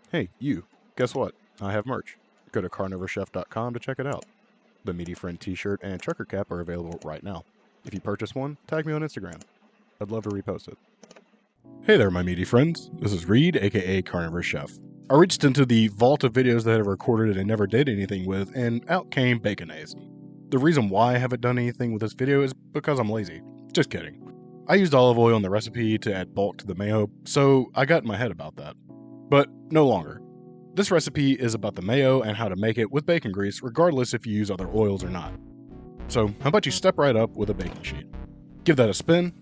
Hey, you, guess what? I have merch. Go to CarnivorousChef.com to check it out. The Meaty Friend t-shirt and trucker cap are available right now. If you purchase one, tag me on Instagram. I'd love to repost it. Hey there, my meaty friends. This is Reed, aka Carnivore Chef. I reached into the vault of videos that I've recorded and never did anything with, and out came Baconnaise. The reason why I haven't done anything with this video is because I'm lazy. Just kidding. I used olive oil in the recipe to add bulk to the mayo, so I got in my head about that. But no longer. This recipe is about the mayo and how to make it with bacon grease, regardless if you use other oils or not. So how about you step right up with a baking sheet. Give that a spin,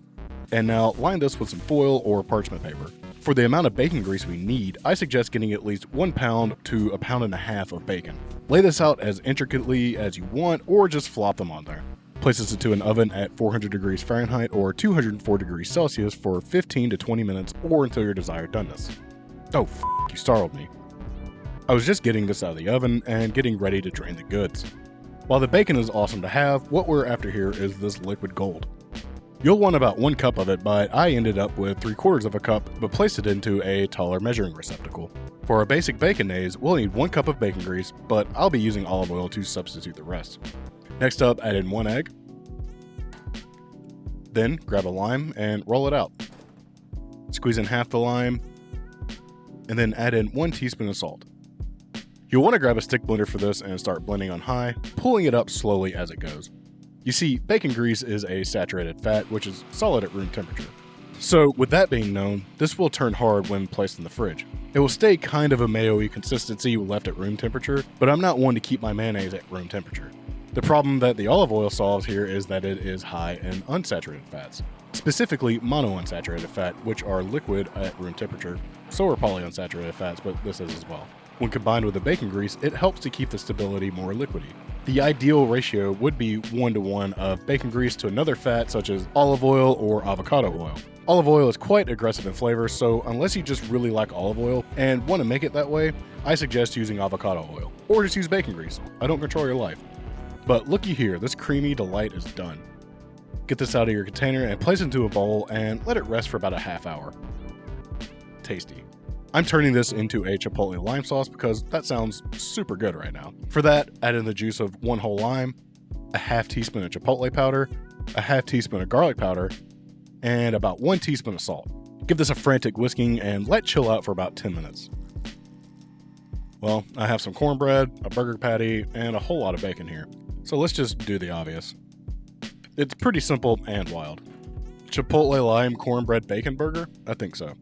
and now line this with some foil or parchment paper. For the amount of bacon grease we need, I suggest getting at least 1 pound to 1.5 pounds of bacon. Lay this out as intricately as you want, or just flop them on there. Place this into an oven at 400 degrees Fahrenheit or 204 degrees Celsius for 15 to 20 minutes or until your desired doneness. Oh, you startled me. I was just getting this out of the oven and getting ready to drain the goods. While the bacon is awesome to have, what we're after here is this liquid gold. You'll want about 1 cup of it, but I ended up with 3/4 of a cup, but placed it into a taller measuring receptacle. For a basic baconaise, we'll need 1 cup of bacon grease, but I'll be using olive oil to substitute the rest. Next up, add in 1 egg. Then grab a lime and roll it out. Squeeze in half the lime, and then add in 1 teaspoon of salt. You'll want to grab a stick blender for this and start blending on high, pulling it up slowly as it goes. You see, bacon grease is a saturated fat, which is solid at room temperature. So with that being known, this will turn hard when placed in the fridge. It will stay kind of a mayo-y consistency left at room temperature, but I'm not one to keep my mayonnaise at room temperature. The problem that the olive oil solves here is that it is high in unsaturated fats, specifically monounsaturated fat, which are liquid at room temperature. So are polyunsaturated fats, but this is as well. When combined with the bacon grease, it helps to keep the stability more liquidy. The ideal ratio would be 1:1 of bacon grease to another fat such as olive oil or avocado oil. Olive oil is quite aggressive in flavor, so unless you just really like olive oil and want to make it that way, I suggest using avocado oil, or just use bacon grease. I don't control your life. But looky here, this creamy delight is done. Get this out of your container and place it into a bowl and let it rest for about a half hour. Tasty. I'm turning this into a chipotle lime sauce because that sounds super good right now. For that, add in the juice of 1 whole lime, a half teaspoon of chipotle powder, a half teaspoon of garlic powder, and about 1 teaspoon of salt. Give this a frantic whisking and let chill out for about 10 minutes. Well, I have some cornbread, a burger patty, and a whole lot of bacon here. So let's just do the obvious. It's pretty simple and wild. Chipotle lime cornbread bacon burger? I think so.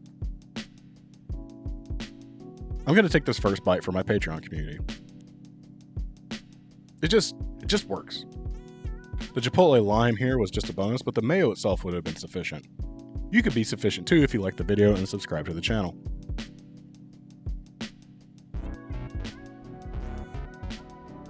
I'm going to take this first bite for my Patreon community. It just works. The chipotle lime here was just a bonus, but the mayo itself would have been sufficient. You could be sufficient too if you like the video and subscribe to the channel.